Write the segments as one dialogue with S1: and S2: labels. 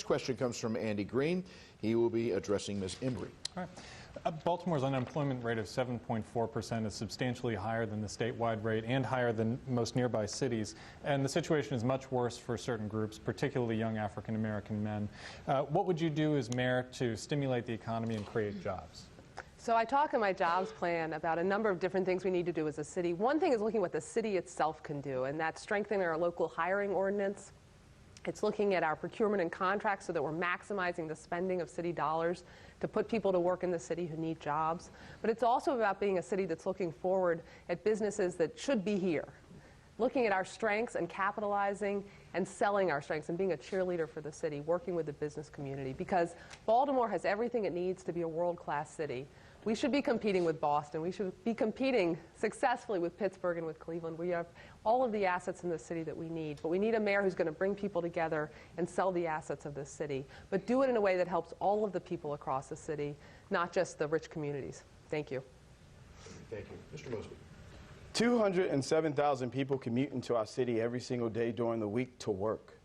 S1: question comes from Andy Green. He will be addressing Ms. Embry.
S2: All right. Baltimore's unemployment rate of 7.4% is substantially higher than the statewide rate and higher than most nearby cities. And the situation is much worse for certain groups, particularly young African-American men. What would you do as mayor to stimulate the economy and create jobs?
S3: So I talk in my jobs plan about a number of different things we need to do as a city. One thing is looking at what the city itself can do, and that's strengthening our local hiring ordinance. It's looking at our procurement and contracts so that we're maximizing the spending of city dollars to put people to work in the city who need jobs. But it's also about being a city that's looking forward at businesses that should be here, looking at our strengths and capitalizing and selling our strengths and being a cheerleader for the city, working with the business community, because Baltimore has everything it needs to be a world-class city. We should be competing with Boston. We should be competing successfully with Pittsburgh and with Cleveland. We have all of the assets in the city that we need, but we need a mayor who's going to bring people together and sell the assets of this city, but do it in a way that helps all of the people across the city, not just the rich communities. Thank you.
S1: Thank you. Mr. Mosby.
S4: 207,000 people commute into our city every single day during the week to work.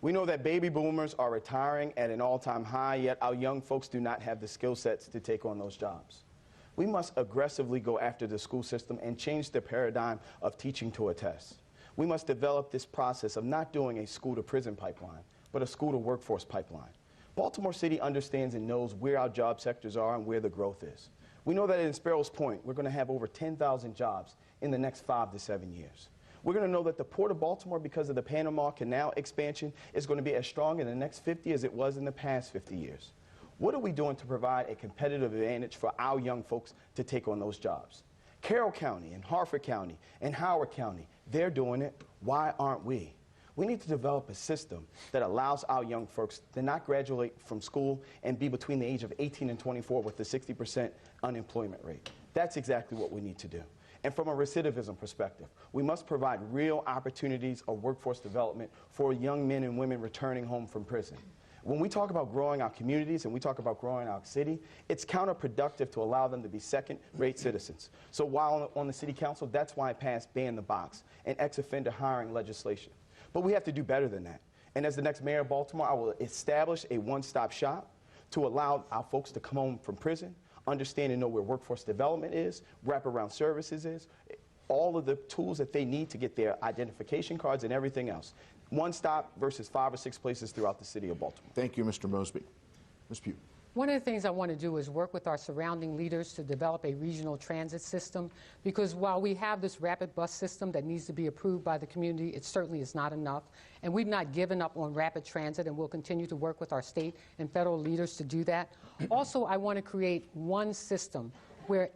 S4: We know that baby boomers are retiring at an all-time high, yet our young folks do not have the skill sets to take on those jobs. We must aggressively go after the school system and change the paradigm of teaching to a test. We must develop this process of not doing a school-to-prison pipeline, but a school-to-workforce pipeline. Baltimore City understands and knows where our job sectors are and where the growth is. We know that in Sparrows Point, we're going to have over 10,000 jobs in the next 5 to 7 years. We're going to know that the Port of Baltimore, because of the Panama Canal expansion, is going to be as strong in the next 50 as it was in the past 50 years. What are we doing to provide a competitive advantage for our young folks to take on those jobs? Carroll County and Harford County and Howard County, they're doing it. Why aren't we? We need to develop a system that allows our young folks to not graduate from school and be between the age of 18 and 24 with a 60% unemployment rate. That's exactly what we need to do. And from a recidivism perspective, we must provide real opportunities of workforce development for young men and women returning home from prison. When we talk about growing our communities and we talk about growing our city, it's counterproductive to allow them to be second-rate citizens. So while on the city council, that's why I passed ban the box and ex-offender hiring legislation. But we have to do better than that. And as the next mayor of Baltimore, I will establish a one-stop shop to allow our folks to come home from prison, understand and know where workforce development is, wraparound services is, all of the tools that they need to get their identification cards and everything else. One stop versus 5 or 6 places throughout the city of Baltimore.
S1: Thank you, Mr. Mosby. Ms. Pugh.
S5: One of the things I want to do is work with our surrounding leaders to develop a regional transit system, because while we have this rapid bus system that needs to be approved by the community, it certainly is not enough. And we've not given up on rapid transit, and we'll continue to work with our state and federal leaders to do that. Also, I want to create one system where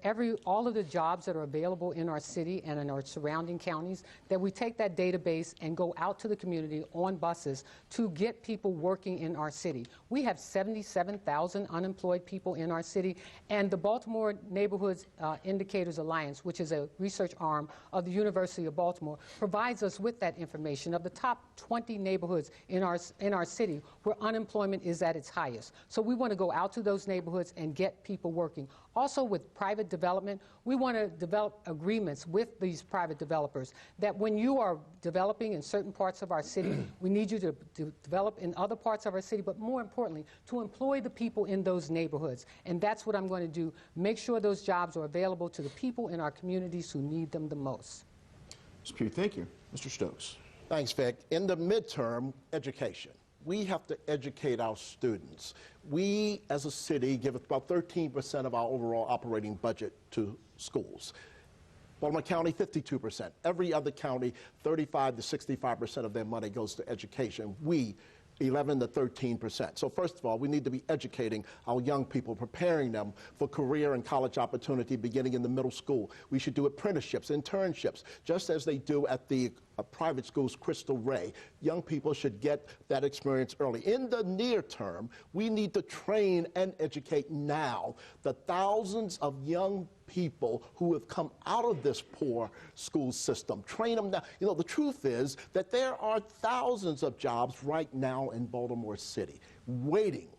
S5: all of the jobs that are available in our city and in our surrounding counties, that we take that database and go out to the community on buses to get people working in our city. We have 77,000 unemployed people in our city, and the Baltimore Neighborhoods Indicators Alliance, which is a research arm of the University of Baltimore, provides us with that information of the top 20 neighborhoods in our city where unemployment is at its highest. So we want to go out to those neighborhoods and get people working. Also, with private development, we want to develop agreements with these private developers that when you are developing in certain parts of our city, we need you to develop in other parts of our city, but more importantly, to employ the people in those neighborhoods. And that's what I'm going to do, make sure those jobs are available to the people in our communities who need them the most.
S1: Ms. Pugh, thank you. Mr. Stokes.
S6: Thanks, Vic. In the midterm, education. We have to educate our students. We, as a city, give about 13% of our overall operating budget to schools. Baltimore County, 52%. Every other county, 35 to 65% of their money goes to education. We, 11 to 13%. So first of all, we need to be educating our young people, preparing them for career and college opportunity beginning in the middle school. We should do apprenticeships, internships, just as they do at the private schools, Crystal Ray. Young people should get that experience early. In the near term, we need to train and educate now the thousands of young people who have come out of this poor school system. Train them now. You know, the truth is that there are thousands of jobs right now in Baltimore City waiting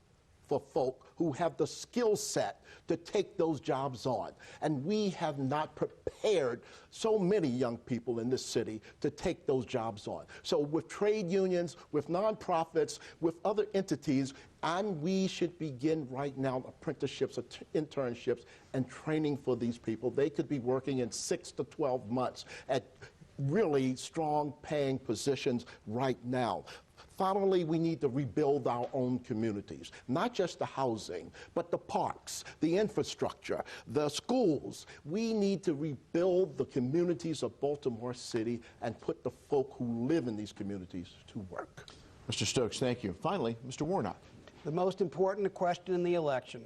S6: for folk who have the skill set to take those jobs on. And we have not prepared so many young people in this city to take those jobs on. So with trade unions, with nonprofits, with other entities, and we should begin right now apprenticeships, internships, and training for these people. They could be working in 6 to 12 months at really strong paying positions right now. Finally, we need to rebuild our own communities, not just the housing, but the parks, the infrastructure, the schools. We need to rebuild the communities of Baltimore City and put the folk who live in these communities to work.
S1: Mr. Stokes, thank you. Finally, Mr. Warnock.
S7: The most important question in the election.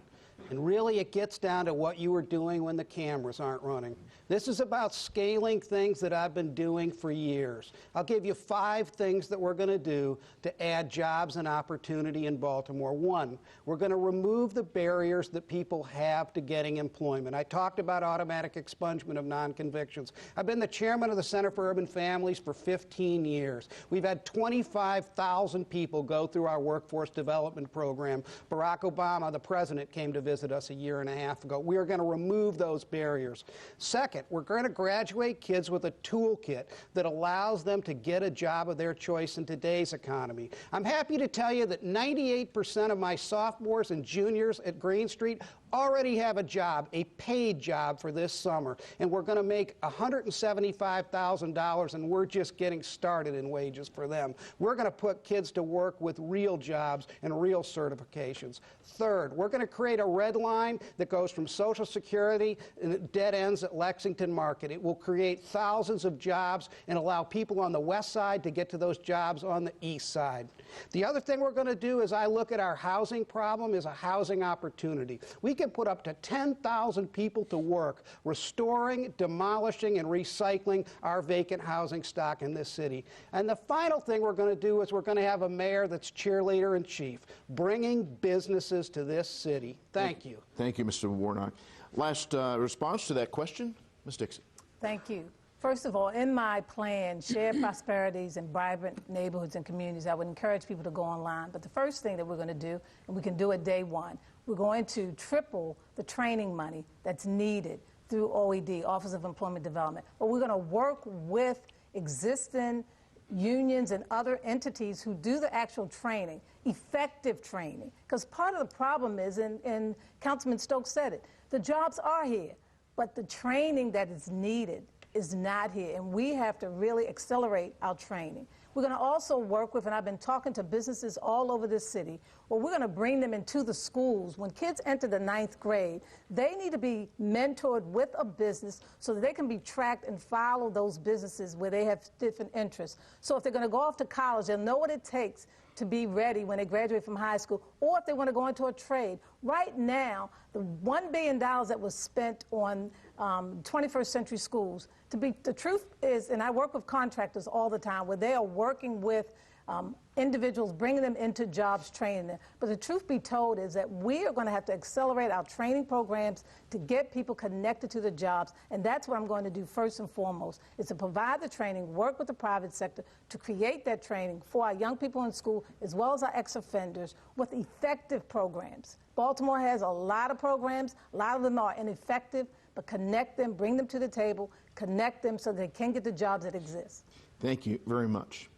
S7: And really, it gets down to what you were doing when the cameras aren't running. This is about scaling things that I've been doing for years. I'll give you 5 things that we're going to do to add jobs and opportunity in Baltimore. 1, we're going to remove the barriers that people have to getting employment. I talked about automatic expungement of non-convictions. I've been the chairman of the Center for Urban Families for 15 years. We've had 25,000 people go through our workforce development program. Barack Obama, the president, came to visit us a year and a half ago. We are going to remove those barriers. Second, we're going to graduate kids with a toolkit that allows them to get a job of their choice in today's economy. I'm happy to tell you that 98% of my sophomores and juniors at Green Street already have a job, a paid job for this summer, and we're going to make $175,000, and we're just getting started in wages for them. We're going to put kids to work with real jobs and real certifications. Third, we're going to create a red line that goes from Social Security and it dead ends at Lexington Market. It will create thousands of jobs and allow people on the west side to get to those jobs on the east side. The other thing we're going to do as I look at our housing problem is a housing opportunity. We can put up to 10,000 people to work restoring, demolishing, and recycling our vacant housing stock in this city. And the final thing we're going to do is we're going to have a mayor that's cheerleader in chief, bringing businesses to this city. Thank you.
S1: Thank you, Mr. Warnock. Last response to that question, Ms. Dixon.
S8: Thank you. First of all, in my plan, Shared Prosperities in Vibrant Neighborhoods and Communities, I would encourage people to go online. But the first thing that we're going to do, and we can do it day one, we're going to triple the training money that's needed through OED, Office of Employment Development. But we're going to work with existing unions and other entities who do the actual training, effective training. Because part of the problem is, and Councilman Stokes said it, the jobs are here, but the training that is needed is not here, and we have to really accelerate our training. We're going to also work with, and I've been talking to businesses all over this city, well, we're going to bring them into the schools. When kids enter the 9th grade, they need to be mentored with a business so that they can be tracked and follow those businesses where they have different interests. So if they're going to go off to college, they'll know what it takes to be ready when they graduate from high school, or if they want to go into a trade. Right now, the $1 billion that was spent on 21st century schools, the truth is, and I work with contractors all the time, where they are working with individuals, bringing them into jobs, training them. But the truth be told is that we are going to have to accelerate our training programs to get people connected to the jobs, and that's what I'm going to do first and foremost, is to provide the training, work with the private sector to create that training for our young people in school, as well as our ex-offenders, with effective programs. Baltimore has a lot of programs. A lot of them are ineffective, but connect them, bring them to the table, connect them so they can get the jobs that exist.
S1: Thank you very much.